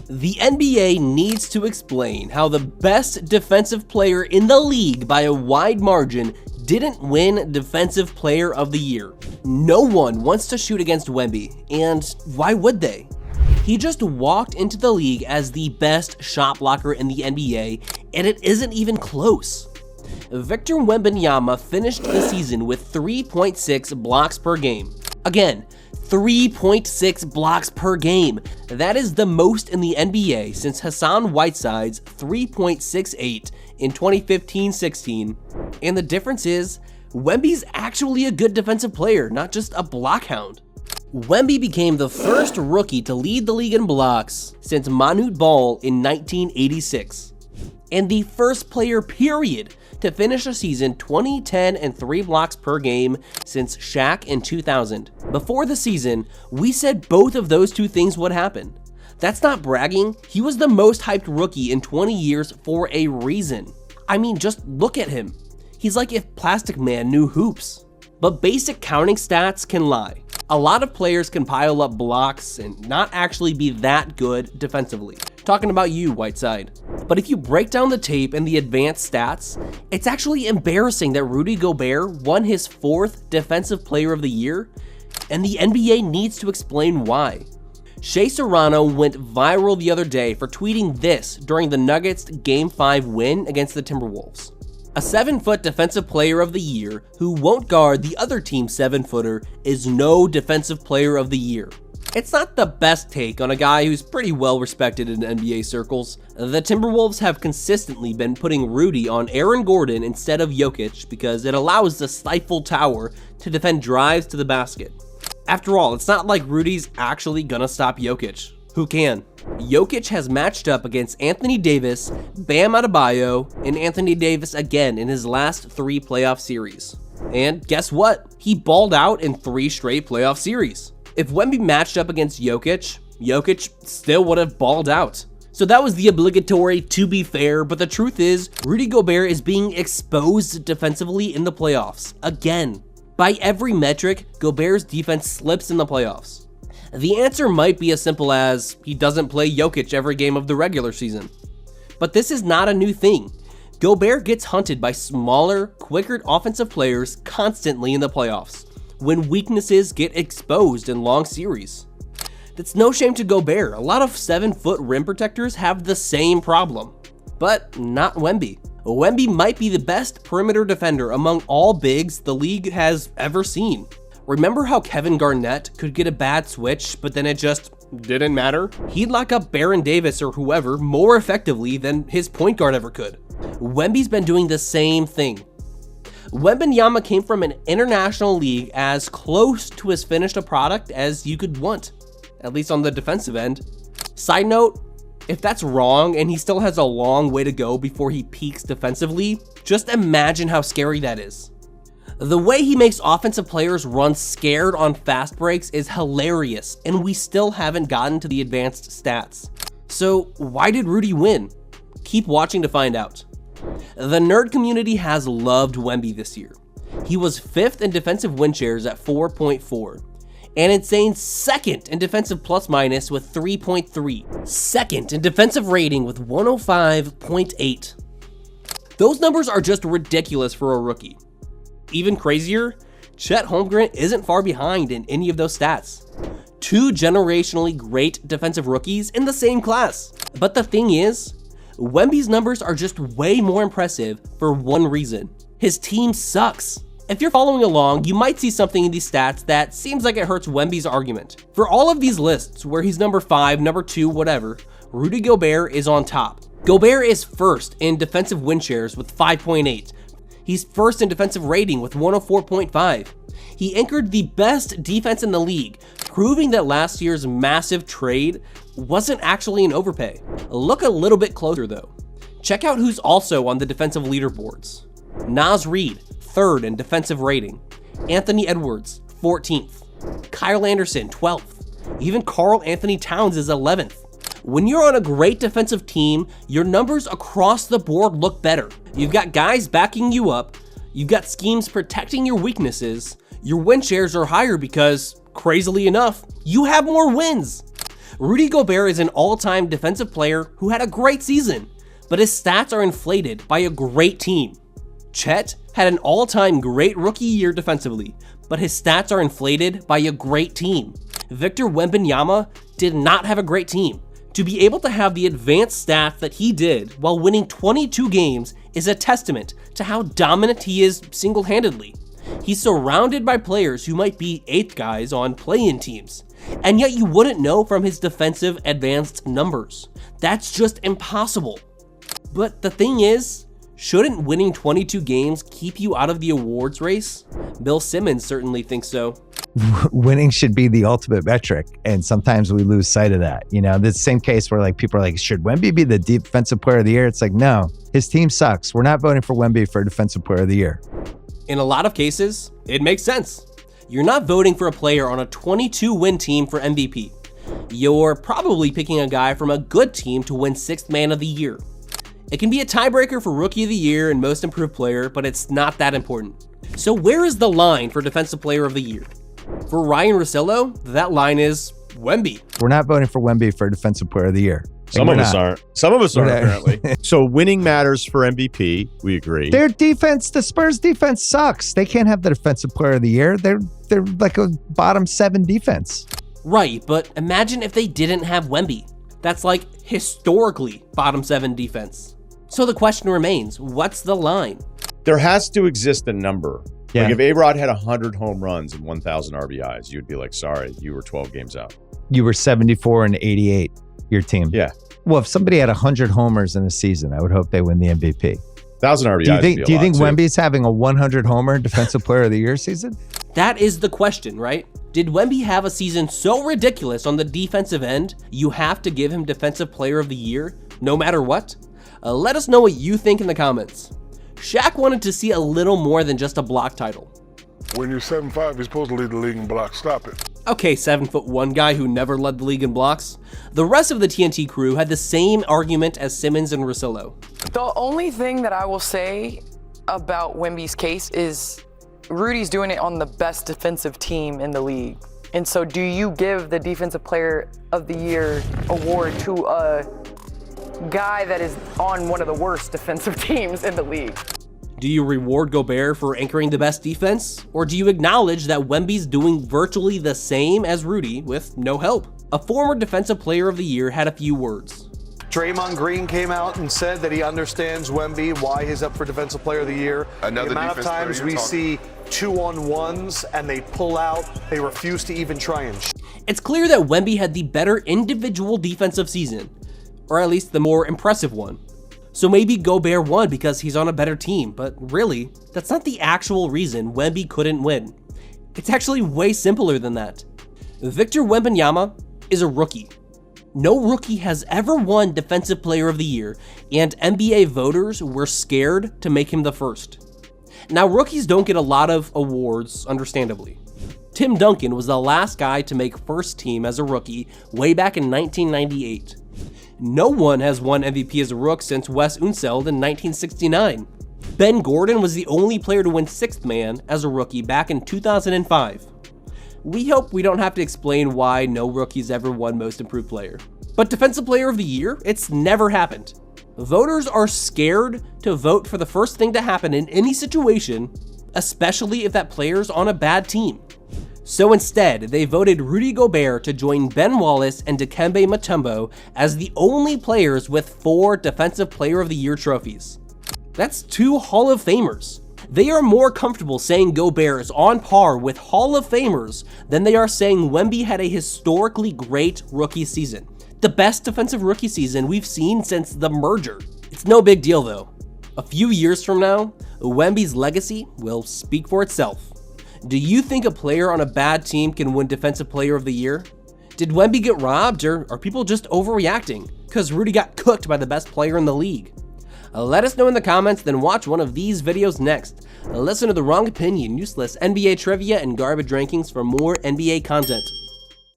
The NBA needs to explain how the best defensive player in the league by a wide margin didn't win Defensive Player of the Year. No one wants to shoot against Wemby, and why would they? He just walked into the league as the best shot blocker in the NBA, and it isn't even close. Victor Wembanyama finished the season with 3.6 blocks per game. Again, 3.6 blocks per game. That is the most in the NBA since Hassan Whiteside's 3.68 in 2015-16. And the difference is, Wemby's actually a good defensive player, not just a blockhound. Wemby became the first rookie to lead the league in blocks since Manute Bol in 1986. And the first player, period, to finish a season 20, 10, and 3 blocks per game since Shaq in 2000. Before the season, we said both of those two things would happen. That's not bragging, he was the most hyped rookie in 20 years for a reason. I mean, just look at him. He's like if Plastic Man knew hoops. But basic counting stats can lie. A lot of players can pile up blocks and not actually be that good defensively. Talking about you, Whiteside. But if you break down the tape and the advanced stats, it's actually embarrassing that Rudy Gobert won his 4th Defensive Player of the Year, and the NBA needs to explain why. Shea Serrano went viral the other day for tweeting this during the Nuggets Game 5 win against the Timberwolves. A 7-foot Defensive Player of the Year who won't guard the other team's 7-footer is no Defensive Player of the Year. It's not the best take on a guy who's pretty well respected in NBA circles. The Timberwolves have consistently been putting Rudy on Aaron Gordon instead of Jokic because it allows the stifled tower to defend drives to the basket. After all, it's not like Rudy's actually gonna stop Jokic. Who can? Jokic has matched up against Anthony Davis, Bam Adebayo, and Anthony Davis again in his last 3 playoff series. And guess what? He balled out in 3 straight playoff series. If Wemby matched up against Jokic, Jokic still would have balled out. So that was the obligatory to be fair, but the truth is, Rudy Gobert is being exposed defensively in the playoffs. Again. By every metric, Gobert's defense slips in the playoffs. The answer might be as simple as he doesn't play Jokic every game of the regular season. But this is not a new thing. Gobert gets hunted by smaller, quicker offensive players constantly in the playoffs, when weaknesses get exposed in long series. That's no shame to Gobert. A lot of 7-foot rim protectors have the same problem, but not Wemby. Wemby might be the best perimeter defender among all bigs the league has ever seen. Remember how Kevin Garnett could get a bad switch, but then it just didn't matter? He'd lock up Baron Davis or whoever more effectively than his point guard ever could. Wemby's been doing the same thing. Wembanyama came from an international league as close to as finished a product as you could want, at least on the defensive end. Side note, if that's wrong and he still has a long way to go before he peaks defensively, just imagine how scary that is. The way he makes offensive players run scared on fast breaks is hilarious, and we still haven't gotten to the advanced stats. So why did Rudy win? Keep watching to find out. The nerd community has loved Wemby this year. He was 5th in defensive win shares at 4.4, and insane 2nd in defensive plus minus with 3.3, 2nd in defensive rating with 105.8. Those numbers are just ridiculous for a rookie. Even crazier, Chet Holmgren isn't far behind in any of those stats. 2 generationally great defensive rookies in the same class. But the thing is, Wemby's numbers are just way more impressive for one reason. His team sucks. If you're following along, you might see something in these stats that seems like it hurts Wemby's argument. For all of these lists where he's number 5, number 2, whatever, Rudy Gobert is on top. Gobert is 1st in defensive win shares with 5.8. He's 1st in defensive rating with 104.5. He anchored the best defense in the league, proving that last year's massive trade wasn't actually an overpay. Look a little bit closer though. Check out who's also on the defensive leaderboards. Naz Reid, 3rd in defensive rating. Anthony Edwards, 14th. Kyle Anderson, 12th. Even Karl Anthony Towns is 11th. When you're on a great defensive team, your numbers across the board look better. You've got guys backing you up, you've got schemes protecting your weaknesses, your win shares are higher because, crazily enough, you have more wins. Rudy Gobert is an all-time defensive player who had a great season, but his stats are inflated by a great team. Chet had an all-time great rookie year defensively, but his stats are inflated by a great team. Victor Wembanyama did not have a great team. To be able to have the advanced stats that he did while winning 22 games is a testament to how dominant he is single-handedly. He's surrounded by players who might be 8th guys on play-in teams, and yet you wouldn't know from his defensive advanced numbers. That's just impossible. But the thing is, shouldn't winning 22 games keep you out of the awards race? Bill Simmons certainly thinks so. Winning should be the ultimate metric, and sometimes we lose sight of that. You know, the same case where like people are like, should Wemby be the defensive player of the year? It's like, no, his team sucks. We're not voting for Wemby for defensive player of the year. In a lot of cases, it makes sense. You're not voting for a player on a 22-win team for MVP. You're probably picking a guy from a good team to win 6th Man of the Year. It can be a tiebreaker for Rookie of the Year and Most Improved Player, but it's not that important. So where is the line for Defensive Player of the Year? For Ryan Russillo, that line is Wemby. We're not voting for Wemby for defensive player of the year. Some of us aren't. Some of us aren't, apparently. So winning matters for MVP. We agree. Their defense, the Spurs defense sucks. They can't have the defensive player of the year. They're like a bottom 7 defense. Right, but imagine if they didn't have Wemby. That's like historically bottom 7 defense. So the question remains, what's the line? There has to exist a number. Yeah. Like if A-Rod had 100 home runs and 1,000 RBIs, you'd be like, sorry, you were 12 games out. You were 74 and 88, your team. Yeah. Well, if somebody had 100 homers in a season, I would hope they win the MVP. 1,000 RBIs. Do you think Wemby's having a 100 homer defensive player of the year season? That is the question, right? Did Wemby have a season so ridiculous on the defensive end, you have to give him defensive player of the year, no matter what? Let us know what you think in the comments. Shaq wanted to see a little more than just a block title. When you're 7'5", you're supposed to lead the league in blocks. Stop it. Okay, 7'1" guy who never led the league in blocks. The rest of the TNT crew had the same argument as Simmons and Russillo. The only thing that I will say about Wemby's case is Rudy's doing it on the best defensive team in the league. And so do you give the Defensive Player of the Year award to a guy that is on one of the worst defensive teams in the league? Do you reward Gobert for anchoring the best defense? Or do you acknowledge that Wemby's doing virtually the same as Rudy with no help? A former Defensive Player of the Year had a few words. Draymond Green came out and said that he understands Wemby, why he's up for Defensive Player of the Year. Another the amount of times we see 2-on-1s and they pull out, they refuse to even try and It's clear that Wemby had the better individual defensive season, or at least the more impressive one. So maybe Gobert won because he's on a better team, but really, that's not the actual reason Wemby couldn't win. It's actually way simpler than that. Victor Wembanyama is a rookie. No rookie has ever won Defensive Player of the Year, and NBA voters were scared to make him the first. Now, rookies don't get a lot of awards, understandably. Tim Duncan was the last guy to make first team as a rookie way back in 1998. No one has won MVP as a rook since Wes Unseld in 1969. Ben Gordon was the only player to win 6th Man as a rookie back in 2005. We hope we don't have to explain why no rookies ever won Most Improved Player. But Defensive Player of the Year, it's never happened. Voters are scared to vote for the first thing to happen in any situation, especially if that player's on a bad team. So instead, they voted Rudy Gobert to join Ben Wallace and Dikembe Mutombo as the only players with 4 Defensive Player of the Year trophies. That's 2 Hall of Famers. They are more comfortable saying Gobert is on par with Hall of Famers than they are saying Wemby had a historically great rookie season. The best defensive rookie season we've seen since the merger. It's no big deal though. A few years from now, Wemby's legacy will speak for itself. Do you think a player on a bad team can win Defensive Player of the Year? Did Wemby get robbed, or are people just overreacting because Rudy got cooked by the best player in the league? Let us know in the comments, then watch one of these videos next. Listen to The Wrong Opinion, useless NBA trivia, and garbage rankings for more NBA content.